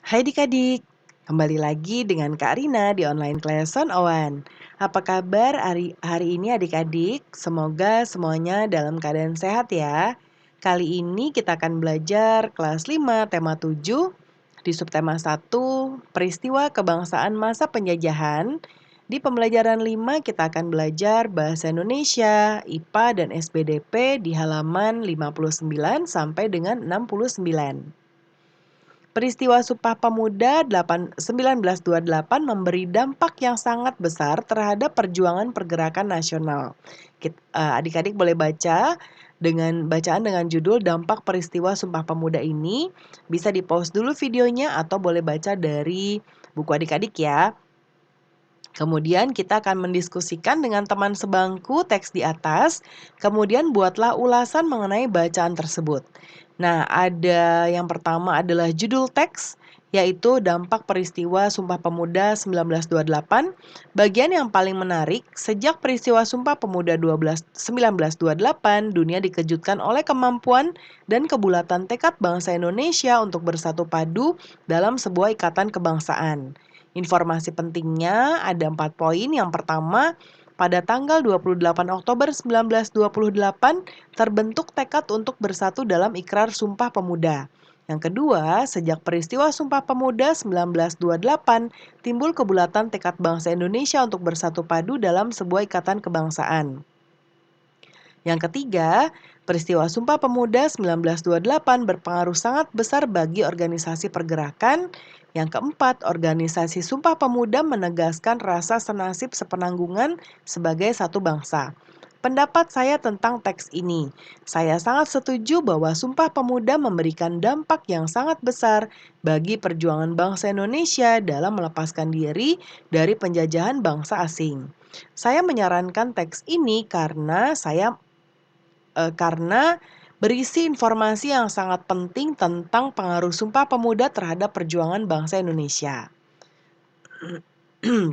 Hai adik-adik, kembali lagi dengan Kak Rina di online lesson Owan. Apa kabar hari ini adik-adik? Semoga semuanya dalam keadaan sehat ya. Kali ini kita akan belajar kelas 5 tema 7 di subtema 1 peristiwa kebangsaan masa penjajahan. Di pembelajaran 5 kita akan belajar bahasa Indonesia, IPA dan SPDP di halaman 59 sampai dengan 69. Peristiwa Sumpah Pemuda 1928 memberi dampak yang sangat besar terhadap perjuangan pergerakan nasional. Adik-adik boleh baca dengan bacaan dengan judul Dampak Peristiwa Sumpah Pemuda ini. Bisa di-pause dulu videonya atau boleh baca dari buku adik-adik ya. Kemudian kita akan mendiskusikan dengan teman sebangku teks di atas, kemudian buatlah ulasan mengenai bacaan tersebut. Nah, ada yang pertama adalah judul teks, yaitu dampak peristiwa Sumpah Pemuda 1928. Bagian yang paling menarik, sejak peristiwa Sumpah Pemuda 1928, dunia dikejutkan oleh kemampuan dan kebulatan tekad bangsa Indonesia untuk bersatu padu dalam sebuah ikatan kebangsaan. Informasi pentingnya ada 4 poin. Yang pertama, pada tanggal 28 Oktober 1928 terbentuk tekad untuk bersatu dalam ikrar Sumpah Pemuda. Yang kedua, sejak peristiwa Sumpah Pemuda 1928 timbul kebulatan tekad bangsa Indonesia untuk bersatu padu dalam sebuah ikatan kebangsaan. Yang ketiga, peristiwa Sumpah Pemuda 1928 berpengaruh sangat besar bagi organisasi pergerakan. Yang keempat, organisasi Sumpah Pemuda menegaskan rasa senasib sepenanggungan sebagai satu bangsa. Pendapat saya tentang teks ini, saya sangat setuju bahwa Sumpah Pemuda memberikan dampak yang sangat besar bagi perjuangan bangsa Indonesia dalam melepaskan diri dari penjajahan bangsa asing. Saya menyarankan teks ini karena berisi informasi yang sangat penting tentang pengaruh Sumpah Pemuda terhadap perjuangan bangsa Indonesia.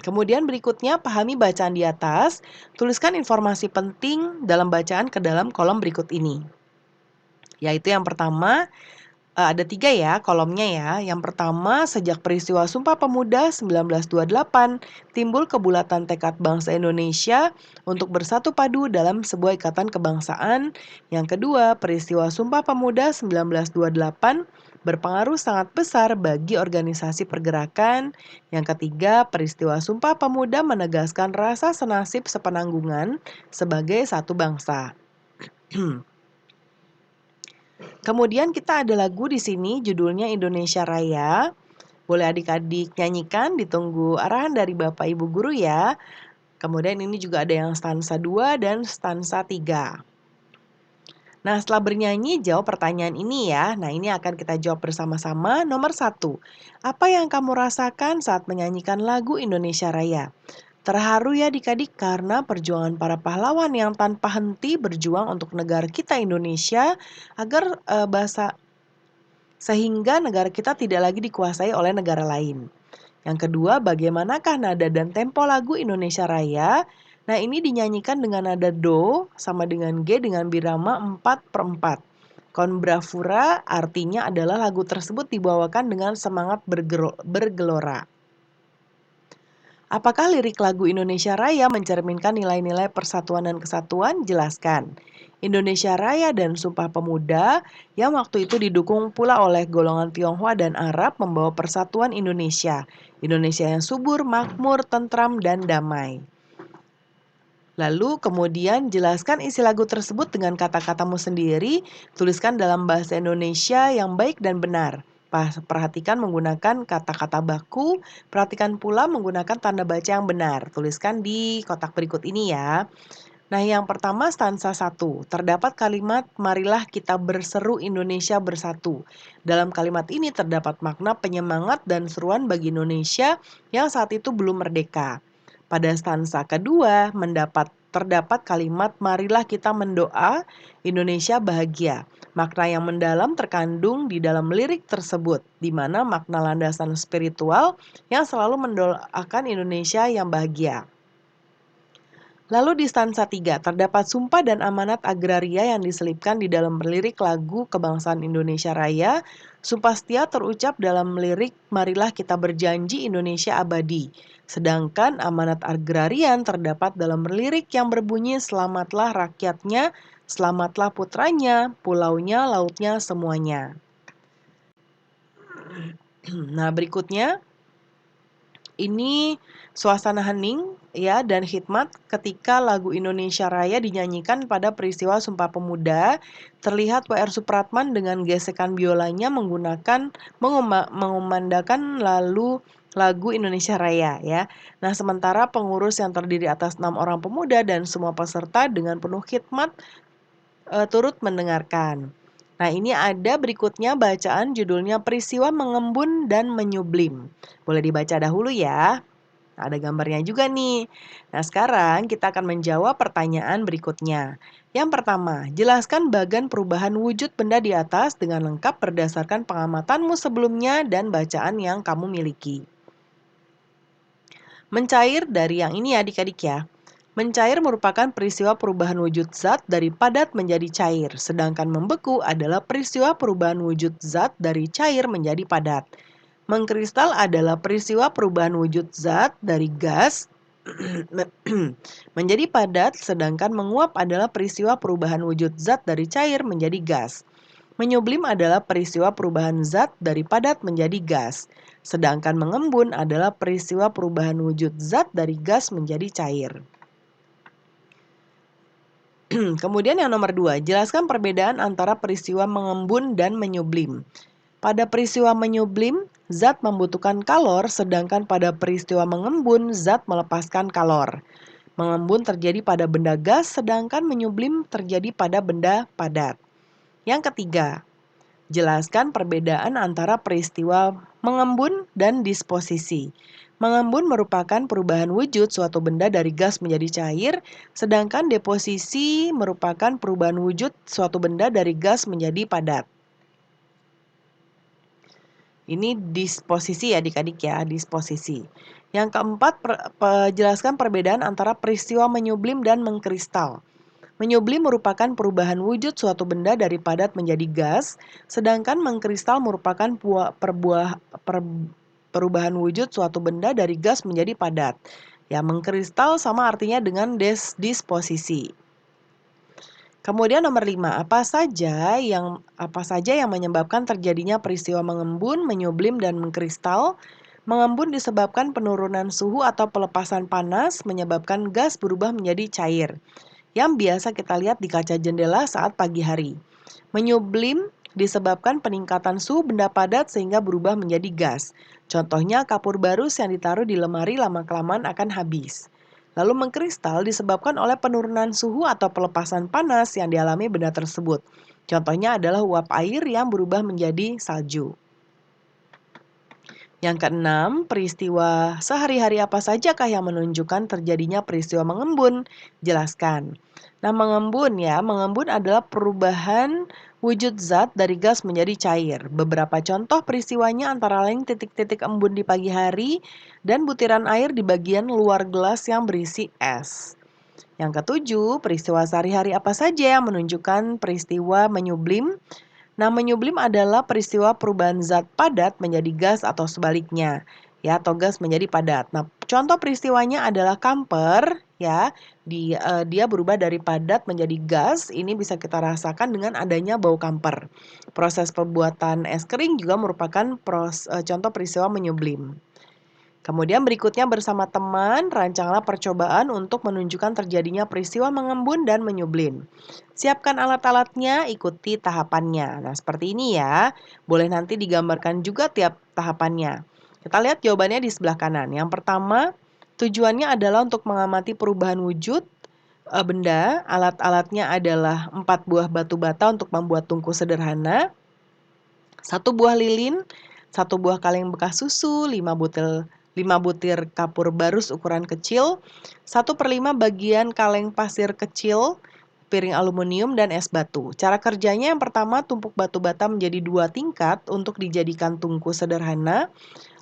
Kemudian berikutnya, pahami bacaan di atas, tuliskan informasi penting dalam bacaan ke dalam kolom berikut ini. Yaitu yang pertama, ada 3 ya kolomnya ya. Yang pertama, sejak peristiwa Sumpah Pemuda 1928, timbul kebulatan tekad bangsa Indonesia untuk bersatu padu dalam sebuah ikatan kebangsaan. Yang kedua, peristiwa Sumpah Pemuda 1928 berpengaruh sangat besar bagi organisasi pergerakan. Yang ketiga, peristiwa Sumpah Pemuda menegaskan rasa senasib sepenanggungan sebagai satu bangsa. Kemudian kita ada lagu di sini judulnya Indonesia Raya. Boleh adik-adik nyanyikan, ditunggu arahan dari Bapak Ibu guru ya. Kemudian ini juga ada yang stansa 2 dan stansa 3. Nah, setelah bernyanyi, jawab pertanyaan ini ya. Nah, ini akan kita jawab bersama-sama. Nomor 1, apa yang kamu rasakan saat menyanyikan lagu Indonesia Raya? Terharu ya adik-adik karena perjuangan para pahlawan yang tanpa henti berjuang untuk negara kita Indonesia agar sehingga negara kita tidak lagi dikuasai oleh negara lain. Yang kedua, bagaimanakah nada dan tempo lagu Indonesia Raya? Nah, ini dinyanyikan dengan nada do sama dengan G dengan birama 4/4. Con bravura artinya adalah lagu tersebut dibawakan dengan semangat bergelora. Apakah lirik lagu Indonesia Raya mencerminkan nilai-nilai persatuan dan kesatuan? Jelaskan. Indonesia Raya dan Sumpah Pemuda yang waktu itu didukung pula oleh golongan Tionghoa dan Arab membawa persatuan Indonesia. Indonesia yang subur, makmur, tentram, dan damai. Lalu kemudian jelaskan isi lagu tersebut dengan kata-katamu sendiri, tuliskan dalam bahasa Indonesia yang baik dan benar. Perhatikan menggunakan kata-kata baku, perhatikan pula menggunakan tanda baca yang benar. Tuliskan di kotak berikut ini ya. Nah, yang pertama stansa 1. Terdapat kalimat marilah kita berseru Indonesia bersatu. Dalam kalimat ini terdapat makna penyemangat dan seruan bagi Indonesia yang saat itu belum merdeka. Pada stansa kedua terdapat kalimat marilah kita mendoa Indonesia bahagia. Makna yang mendalam terkandung di dalam lirik tersebut, di mana makna landasan spiritual yang selalu mendoakan Indonesia yang bahagia. Lalu di stansa 3 terdapat sumpah dan amanat agraria yang diselipkan di dalam lirik lagu Kebangsaan Indonesia Raya. Sumpah setia terucap dalam lirik Marilah Kita Berjanji Indonesia Abadi. Sedangkan amanat agrarian terdapat dalam lirik yang berbunyi Selamatlah rakyatnya, selamatlah putranya, pulaunya, lautnya, semuanya. Nah, berikutnya ini suasana hening ya dan hikmat ketika lagu Indonesia Raya dinyanyikan pada peristiwa Sumpah Pemuda. Terlihat W.R. Supratman dengan gesekan biolanya mengumandangkan lalu lagu Indonesia Raya ya. Nah, sementara pengurus yang terdiri atas 6 orang pemuda dan semua peserta dengan penuh khidmat turut mendengarkan. Nah, ini ada berikutnya bacaan judulnya Peristiwa Mengembun dan Menyublim. Boleh dibaca dahulu ya. Ada gambarnya juga nih. Nah, sekarang kita akan menjawab pertanyaan berikutnya. Yang pertama, jelaskan bagan perubahan wujud benda di atas dengan lengkap berdasarkan pengamatanmu sebelumnya dan bacaan yang kamu miliki. Mencair dari yang ini ya adik-adik ya. Mencair merupakan peristiwa perubahan wujud zat dari padat menjadi cair, sedangkan membeku adalah peristiwa perubahan wujud zat dari cair menjadi padat. Mengkristal adalah peristiwa perubahan wujud zat dari gas menjadi padat, sedangkan menguap adalah peristiwa perubahan wujud zat dari cair menjadi gas. Menyublim adalah peristiwa perubahan zat dari padat menjadi gas, sedangkan mengembun adalah peristiwa perubahan wujud zat dari gas menjadi cair. Kemudian yang nomor 2, jelaskan perbedaan antara peristiwa mengembun dan menyublim. Pada peristiwa menyublim, zat membutuhkan kalor, sedangkan pada peristiwa mengembun, zat melepaskan kalor. Mengembun terjadi pada benda gas, sedangkan menyublim terjadi pada benda padat. Yang ketiga, jelaskan perbedaan antara peristiwa mengembun dan disposisi. Mengembun merupakan perubahan wujud suatu benda dari gas menjadi cair, sedangkan deposisi merupakan perubahan wujud suatu benda dari gas menjadi padat. Ini disposisi ya adik-adik ya, disposisi. Yang keempat, jelaskan perbedaan antara peristiwa menyublim dan mengkristal. Menyublim merupakan perubahan wujud suatu benda dari padat menjadi gas, sedangkan mengkristal merupakan perubahan wujud suatu benda dari gas menjadi padat. Ya, mengkristal sama artinya dengan disposisi. Kemudian nomor 5, apa saja yang menyebabkan terjadinya peristiwa mengembun, menyublim, dan mengkristal? Mengembun disebabkan penurunan suhu atau pelepasan panas menyebabkan gas berubah menjadi cair, yang biasa kita lihat di kaca jendela saat pagi hari. Menyublim disebabkan peningkatan suhu benda padat sehingga berubah menjadi gas. Contohnya kapur barus yang ditaruh di lemari lama-kelamaan akan habis. Lalu mengkristal disebabkan oleh penurunan suhu atau pelepasan panas yang dialami benda tersebut. Contohnya adalah uap air yang berubah menjadi salju. Yang keenam, peristiwa sehari-hari apa sajakah yang menunjukkan terjadinya peristiwa mengembun? Jelaskan. Nah, mengembun adalah perubahan wujud zat dari gas menjadi cair. Beberapa contoh peristiwanya antara lain titik-titik embun di pagi hari dan butiran air di bagian luar gelas yang berisi es. Yang ketujuh, peristiwa sehari-hari apa saja yang menunjukkan peristiwa menyublim? Nah, menyublim adalah peristiwa perubahan zat padat menjadi gas atau sebaliknya, ya, atau gas menjadi padat. Nah, contoh peristiwanya adalah kamper, ya, dia berubah dari padat menjadi gas. Ini bisa kita rasakan dengan adanya bau kamper. Proses pembuatan es kering juga merupakan contoh peristiwa menyublim. Kemudian berikutnya bersama teman, rancanglah percobaan untuk menunjukkan terjadinya peristiwa mengembun dan menyublim. Siapkan alat-alatnya, ikuti tahapannya. Nah, seperti ini ya. Boleh nanti digambarkan juga tiap tahapannya. Kita lihat jawabannya di sebelah kanan. Yang pertama, tujuannya adalah untuk mengamati perubahan wujud benda. Alat-alatnya adalah 4 buah batu bata untuk membuat tungku sederhana, 1 buah lilin, 1 buah kaleng bekas susu, 5 butir kapur barus ukuran kecil, 1/5 bagian kaleng pasir kecil, piring aluminium, dan es batu. Cara kerjanya yang pertama, tumpuk batu bata menjadi 2 tingkat untuk dijadikan tungku sederhana.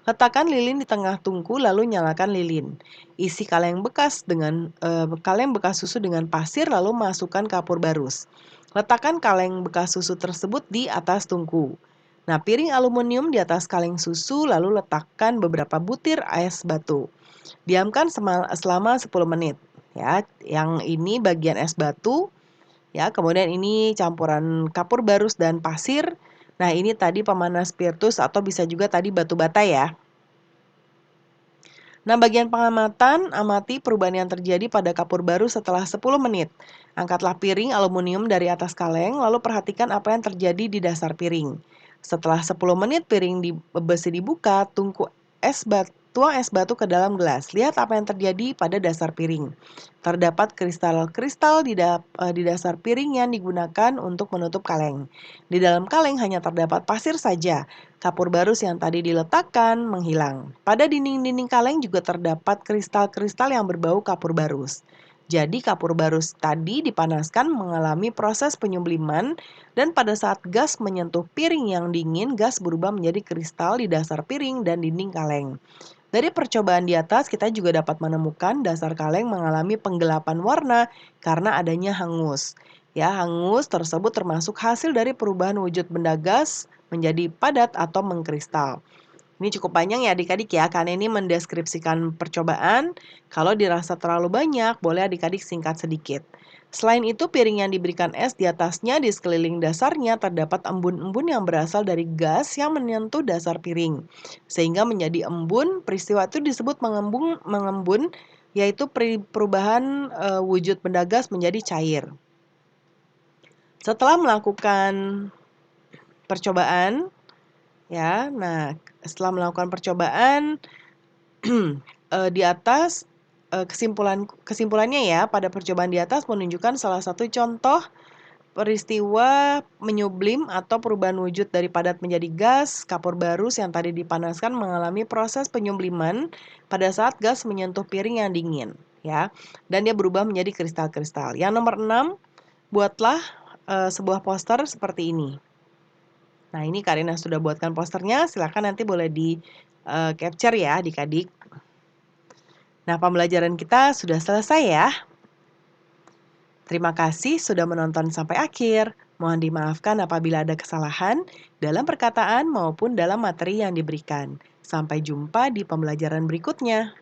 Letakkan lilin di tengah tungku lalu nyalakan lilin. Isi kaleng bekas susu dengan pasir lalu masukkan kapur barus. Letakkan kaleng bekas susu tersebut di atas tungku. Nah, piring aluminium di atas kaleng susu lalu letakkan beberapa butir es batu. Diamkan selama 10 menit. Ya, yang ini bagian es batu, ya. Kemudian ini campuran kapur barus dan pasir. Nah, ini tadi pemanas spiritus atau bisa juga tadi batu bata ya. Nah, bagian pengamatan, amati perubahan yang terjadi pada kapur baru setelah 10 menit. Angkatlah piring aluminium dari atas kaleng, lalu perhatikan apa yang terjadi di dasar piring. Setelah 10 menit besi dibuka, tuang es batu ke dalam gelas. Lihat apa yang terjadi pada dasar piring. Terdapat kristal-kristal di dasar piring yang digunakan untuk menutup kaleng. Di dalam kaleng hanya terdapat pasir saja. Kapur barus yang tadi diletakkan menghilang. Pada dinding-dinding kaleng juga terdapat kristal-kristal yang berbau kapur barus. Jadi kapur barus tadi dipanaskan mengalami proses penyubliman dan pada saat gas menyentuh piring yang dingin, gas berubah menjadi kristal di dasar piring dan dinding kaleng. Dari percobaan di atas kita juga dapat menemukan dasar kaleng mengalami penggelapan warna karena adanya hangus. Ya, hangus tersebut termasuk hasil dari perubahan wujud benda gas menjadi padat atau mengkristal. Ini cukup panjang ya adik-adik ya, karena ini mendeskripsikan percobaan. Kalau dirasa terlalu banyak, boleh adik-adik singkat sedikit. Selain itu, piring yang diberikan es di atasnya di sekeliling dasarnya terdapat embun-embun yang berasal dari gas yang menyentuh dasar piring. Sehingga menjadi embun, peristiwa itu disebut mengembun, yaitu perubahan wujud benda gas menjadi cair. Setelah melakukan percobaan, ya, nah setelah melakukan percobaan di atas kesimpulannya ya pada percobaan di atas menunjukkan salah satu contoh peristiwa menyublim atau perubahan wujud dari padat menjadi gas. Kapur barus yang tadi dipanaskan mengalami proses penyubliman pada saat gas menyentuh piring yang dingin, ya. Dan dia berubah menjadi kristal-kristal. Yang nomor 6, buatlah sebuah poster seperti ini. Nah, ini Karina sudah buatkan posternya, silakan nanti boleh di capture ya adik-adik. Nah, pembelajaran kita sudah selesai ya. Terima kasih sudah menonton sampai akhir. Mohon dimaafkan apabila ada kesalahan dalam perkataan maupun dalam materi yang diberikan. Sampai jumpa di pembelajaran berikutnya.